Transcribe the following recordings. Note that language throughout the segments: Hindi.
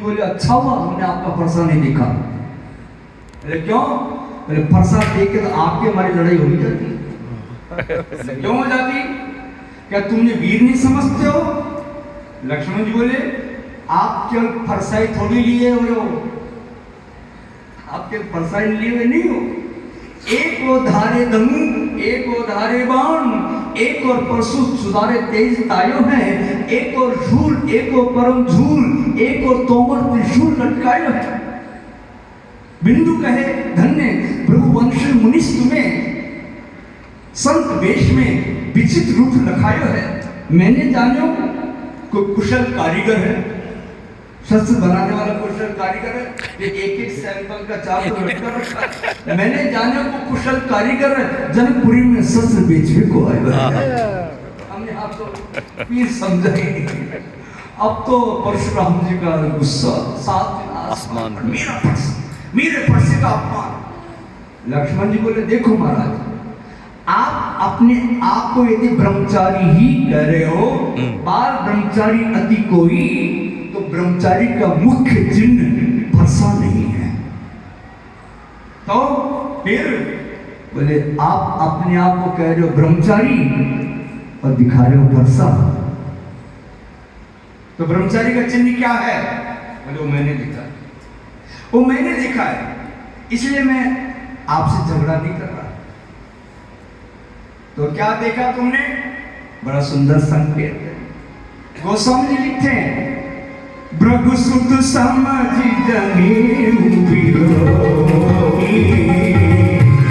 बोले अच्छा हुआ हमने आपका फरसा नहीं देखा। बोले क्यों? बोले फरसा देख के तो आपके हमारी लड़ाई हो ही जाती। क्यों हो जाती? क्या तुमने वीर नहीं समझते हो? लक्ष्मण जी बोले आप केवल फरसाई थोड़ी लिए हुए हो, आप केवल फरसाई लिए हुए नहीं हो। एक वो धारे धनुष, एक वो धारे बाण, एक और परशु सुधारे तेज तायो है, एक और झूल, एक और परम झूल, एक और तोमर त्रिशूल लटकायो है। बिंदु कहे धन्य भृगुवंशी मुनिस तुम्हें संत वेश में विचित्र रूप लखायो है। मैंने जानो कोई कुशल कारीगर है, शस्त्र बनाने वाला कुशल कारीगर है, ये एक एक सैंपल का 400 लटका रखा है। मैंने जाने को कुशल कारीगर है, जनकपुरी में शस्त्र बेचने को आया है। हमने आप तो पीर समझा ही नहीं। अब तो परशुराम जी का गुस्सा सात आसमान, मेरे फरसे का अपमान। लक्ष्मण जी बोले देखो महाराज, आप अपने आप को यदि ब्रह्मचारी ही कह रहे हो, बाल ब्रह्मचारी अति कोई, तो ब्रह्मचारी का मुख्य चिन्ह फरसा नहीं है। तो फिर बोले आप अपने आप को कह रहे हो ब्रह्मचारी और दिखा रहे हो फरसा, तो ब्रह्मचारी का चिन्ह क्या है? बोले वो मैंने देखा, वो मैंने देखा है, इसलिए मैं आपसे झगड़ा नहीं कर रहा। तो क्या देखा तुमने? बड़ा सुंदर संकेत है। गोस्वामी जी लिखते हैं भृगु सुत समझि जनेऊ विलोकी,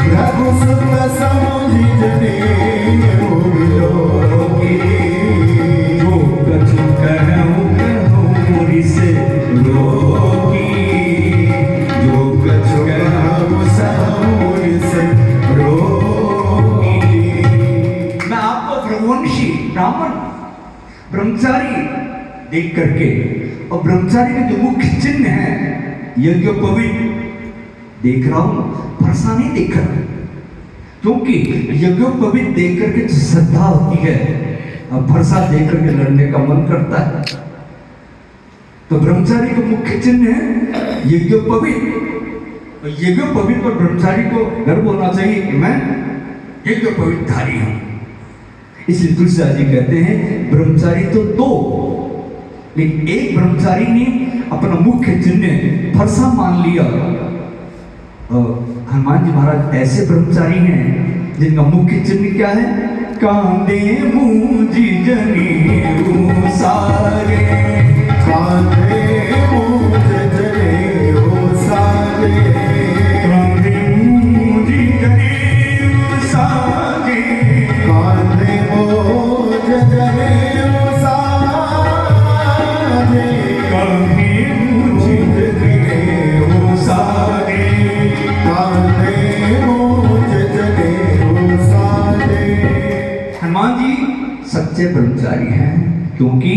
भृगु सुत समझि जनेऊ विलोकी, जो कछु कहूँ कहूँ मोरी से रोकी, जो कछु कहूँ सहूँ मोरी से रोकी। रघुवंशी ब्राह्मण ब्रह्मचारी देख करके, और ब्रह्मचारी के जो मुख्य चिन्ह है यज्ञोपवीत देख रहा हूं, फरसा नहीं देख रहा, क्योंकि यज्ञोपवीत देख करके जो श्रद्धा होती है और फरसा देख करके लड़ने का मन करता है। तो ब्रह्मचारी का मुख्य चिन्ह है यज्ञोपवीत, और यज्ञोपवीत पर ब्रह्मचारी को गर्व होना चाहिए कि मैं यज्ञोपवीत धारी हूं। इसलिए तुलसीदास जी कहते हैं ब्रह्मचारी तो दो, लेकिन एक ब्रह्मचारी ने अपना मुख्य चिन्ह फरसा मान लिया। हनुमान जी महाराज ऐसे ब्रह्मचारी हैं जिनका मुख्य चिन्ह क्या है? कांदे मूंजी जनेऊ सारे, कांदे मूंज जनेऊ सारे, कांदे मूंजी जनेऊ सारे, कांदे मूंज जनेऊ सारे, कांदे मूंज जनेऊ सारे, कांदे मूंज जनेऊ सारे। हनुमान जी सच्चे ब्रह्मचारी हैं, क्योंकि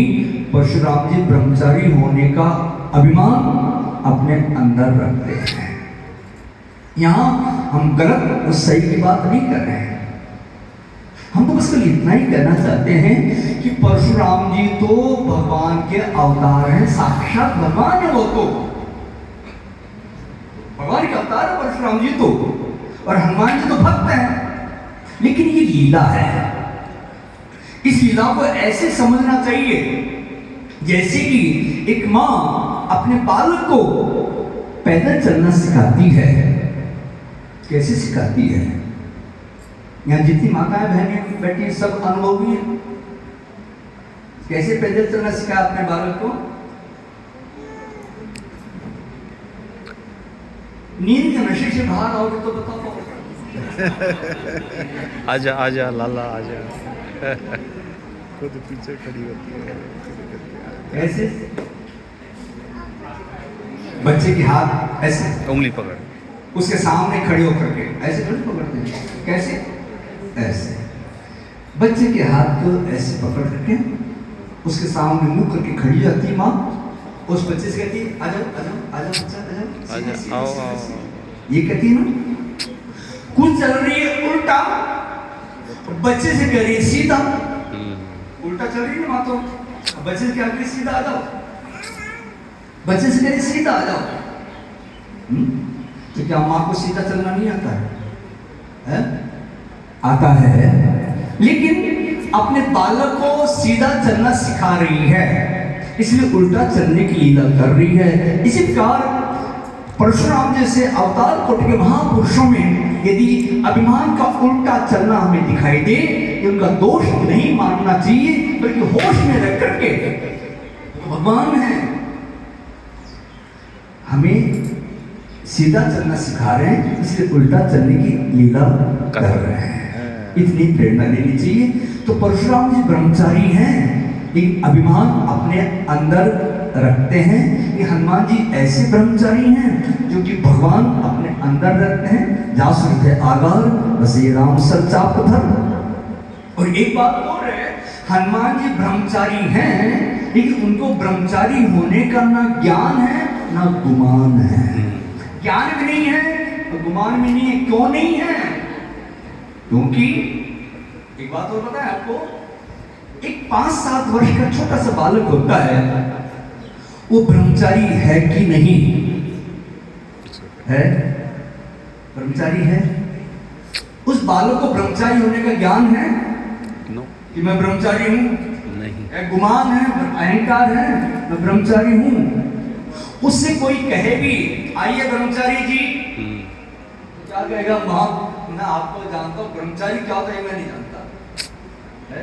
परशुराम जी ब्रह्मचारी होने का अभिमान अपने अंदर रखते हैं। यहां हम गलत और सही की बात नहीं कर रहे हैं, हम तो बस इतना ही कहना चाहते हैं कि परशुराम जी तो भगवान के अवतार हैं, साक्षात भगवान है वो तो, भगवान के अवतार है परशुराम जी तो, और हनुमान जी तो भक्त हैं। लेकिन ये लीला है, इस लीला को ऐसे समझना चाहिए जैसे कि एक माँ अपने बालक को पैदल चलना सिखाती है। कैसे सिखाती है? यहाँ जितनी माताएं बहनें बैठी सब अनुभवी हैं। कैसे पैदल चलना सिखाया अपने बालक को? नींद के नशे से बाहर आओगे तो बताओ। आजा आजा लाला आजा। खुद पीछे खड़ी होती है। ऐसे बच्चे के हाथ ऐसे उंगली पकड़, उसके सामने खड़े होकर के ऐसे थोड़ी पकड़ते हैं। कैसे? ऐसे बच्चे के हाथ को ऐसे पकड़ करके उसके सामने मुंह करके खड़ी जाती माँ, उस बच्चे से कहती है आजाओ आजाओ आजाओ बच्चा आजाओ, आओ आओ। ये कहती है ना। कुछ चल रही है उल्टा, बच्चे से कह रही है सीधा। उल्टा चल रही है ना माँ, तो बच्चे से क्या कह रही है सीधा आ जाओ। बच्चे से कहे सीधा आ जाओ। तो क्या माँ को सीधा चलना नहीं आता है? आता है, लेकिन अपने बालक को सीधा चलना सिखा रही है, इसलिए उल्टा चलने की लीला कर रही है। इसी प्रकार परशुराम जैसे अवतार कोटि के महापुरुषों में यदि अभिमान का उल्टा चलना हमें दिखाई दे, उनका दोष नहीं मानना चाहिए, बल्कि होश में रख करके भगवान है हमें सीधा चलना सिखा रहे हैं, इसलिए उल्टा चलने की लीला कर रहे हैं, इतनी प्रेरणा लेनी चाहिए। तो परशुराम जी ब्रह्मचारी हैं, लेकिन अभिमान अपने अंदर रखते हैं। कि हनुमान जी ऐसे ब्रह्मचारी हैं जो कि भगवान अपने अंदर रखते हैं। जासुर थे आगार बस ये राम सर चाप धर। और एक बात और है, हनुमान जी ब्रह्मचारी हैं, लेकिन उनको ब्रह्मचारी होने का ना ज्ञान है ना गुमान है। ज्ञान भी नहीं है और गुमान भी नहीं है। क्यों नहीं है? क्योंकि एक बात और पता है आपको, एक 5-7 वर्ष का छोटा सा बालक होता है, वो ब्रह्मचारी है कि नहीं है? ब्रह्मचारी है। उस बालक को ब्रह्मचारी होने का ज्ञान है कि मैं ब्रह्मचारी हूं? नहीं। गुमान है, अहंकार है, मैं ब्रह्मचारी हूं। उससे कोई कहे भी आइए ब्रह्मचारी जी, तो क्या कहेगा? मैं आपको जानता हूं, ब्रह्मचारी क्या होता है मैं नहीं जानता है?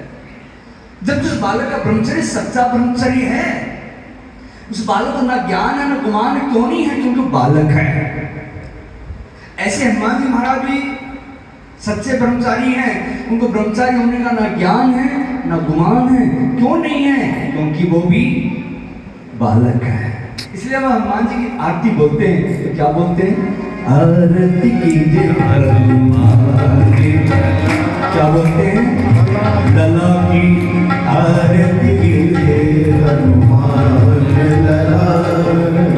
जब उस बालक का ब्रह्मचर्य सच्चा ब्रह्मचर्य है, उस बालक को ना ज्ञान है ना गुमान है। क्यों नहीं है? क्योंकि बालक है। ऐसे हनुमान जी महाराज भी सच्चे ब्रह्मचारी हैं, उनको ब्रह्मचारी होने का ना ज्ञान है ना गुमान है। क्यों नहीं है? क्योंकि वो भी बालक है। इसलिए हम हनुमान जी की आरती बोलते हैं तो क्या बोलते हैं? आरती कीजिए हनुमान की। क्या बोलते हैं? लला की आरती कीजिए हनुमान लला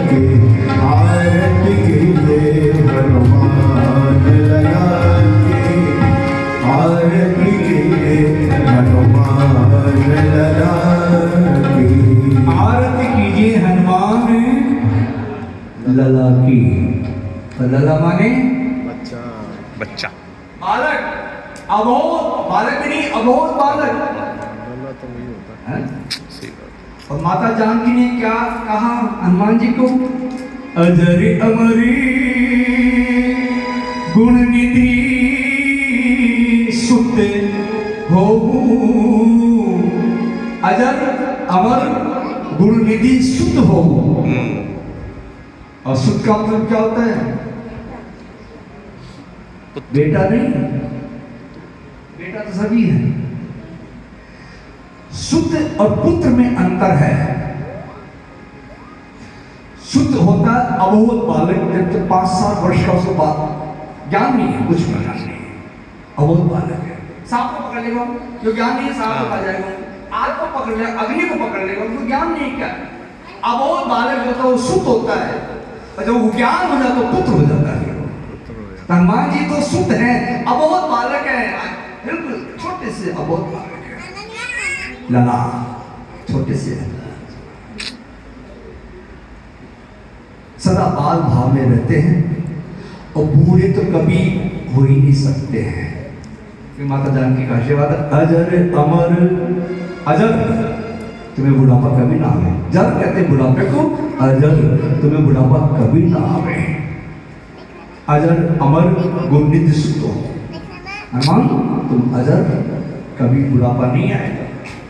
की, आरती कीजिए हनुमान लला की, आरती कीजिए हनुमान लला की, आरती कीजिए हनुमान लला की। लला माने बच्चा, बच्चा, बालक, अबोध बालक नहीं, अबोध बालक। लला तो वही होता है। सही बात। और माता जानकी ने क्या कहा हनुमान जी को? अजर अमरी गुण निधि सुत हो। अजर अमर गुण निधि सुत हो। और सुत का मतलब क्या होता है? बेटा नहीं, बेटा तो सभी है। सुत और पुत्र में अंतर है। सुत होता है अबोध बालक, जब 5-7 वर्ष का उसको बाद ज्ञान नहीं है, कुछ ज्ञान नहीं है, अबोध बालक है। सांप को पकड़ लेगा जो ज्ञान नहीं है, सांप को खा जाएगा। आग को पकड़ लेगा, अग्नि को पकड़ लेगा, उसको ज्ञान नहीं क्या। अबोध बालक होता है वो सुत होता है, और जब वो ज्ञान हो जाता तो पुत्र हो जाता है। हनुमान जी तो सुत है, अबोध बालक है, बिल्कुल छोटे से अबोध बालक है। लला छोटे से सदा बाल भाव में रहते हैं, और बूढ़े तो कभी हो ही नहीं सकते हैं। माता जानकी का आशीर्वाद, अजर अमर अजर, तुम्हें बुढ़ापा कभी ना आवे। जर कहते बुढ़ापे को, अजर तुम्हें बुढ़ापा कभी ना आवे। अजर अमर गुणनिधि सुत हो। हनुमान तुम अजर, कभी बुढ़ापा नहीं आएगा।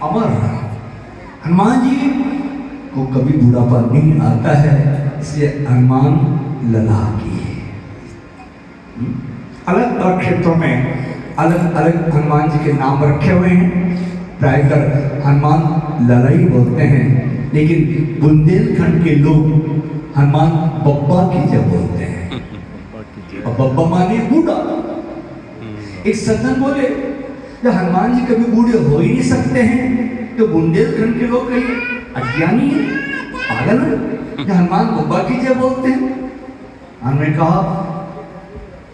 अमर हनुमान जी को कभी बुढ़ापा नहीं आता है, इसलिए हनुमान लला की। अलग अलग क्षेत्रों में अलग अलग हनुमान जी के नाम रखे हुए हैं। प्रायकर हनुमान लला ही बोलते हैं, लेकिन बुंदेलखंड के लोग हनुमान बब्बा की जय बोलते हैं। और बब्बा माने बूढ़ा। एक सज्जन बोले जब हनुमान जी कभी बूढ़े हो ही नहीं सकते हैं, तो बुंदेलखंड के लोग कहीं अज्ञानी है, पागल है, जो हनुमान बब्बा की जय बोलते हैं। हमने कहा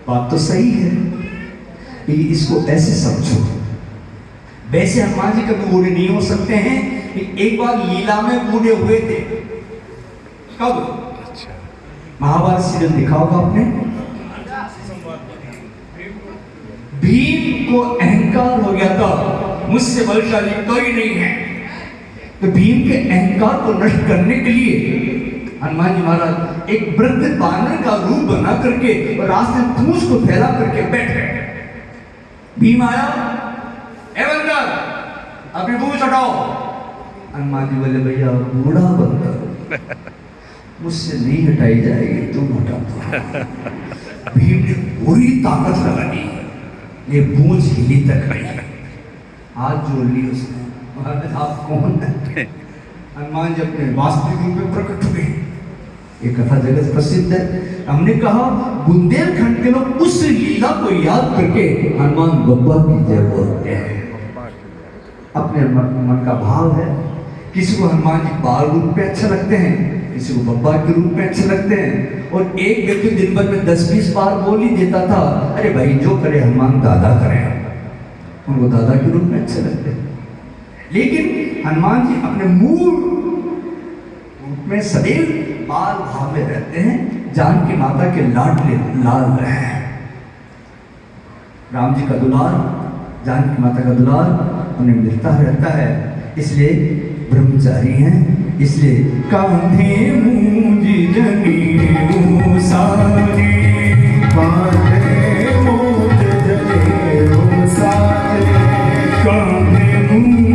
बात तो सही है, लेकिन इसको ऐसे समझो, वैसे हनुमान जी कभी बूढ़े नहीं हो सकते हैं। एक बार लीला में बूढ़े हुए थे। कब? अच्छा महाभारत सीरियल देखा होगा आपने। भीम को अहंकार हो गया था, मुझसे बलशाली कोई नहीं है। तो भीम के अहंकार को नष्ट करने के लिए हनुमान जी महाराज एक वृद्ध बानर का रूप बना करके और रास्ते में पूंछ को फैला करके बैठ गए। भीम आया, ए बंदर अपनी पूंछ हटाओ। हनुमान जी बोले भैया बूढ़ा बंदर मुझसे नहीं हटाई जाएगी, तुम हटा दो। भीम ने पूरी ताकत लगा दी, ये पूंछ हिली तक नहीं। हाथ जोड़ ली उसने, आप कौन है? हनुमान जी अपने वास्तविक रूप में प्रकट हुए। ये कथा जगत प्रसिद्ध है। हमने कहा बुंदेलखंड के लोग उस लीला को याद करके हनुमान बब्बा की जय बोलते हैं। अपने मन का भाव है, किसी को हनुमान जी बाल रूप में अच्छे लगते हैं, किसी को बब्बा के रूप में अच्छे लगते हैं। और एक व्यक्ति दिन भर में 10-20 बार बोल ही देता था, अरे भाई जो करे हनुमान दादा करें, उनको दादा के रूप में अच्छे लगते हैं। लेकिन हनुमान जी अपने मूल रूप में सदैव बाल भाव में रहते हैं, जानकी माता के लाडले लाल रहे हैं। राम जी का दुलार, जानकी माता का दुलार उन्हें मिलता रहता है, इसलिए ब्रह्मचारी हैं। इसलिए कांधे मूंज जनेऊ सारे, कांधे मूंज जनेऊ सारे, कांधे मूंज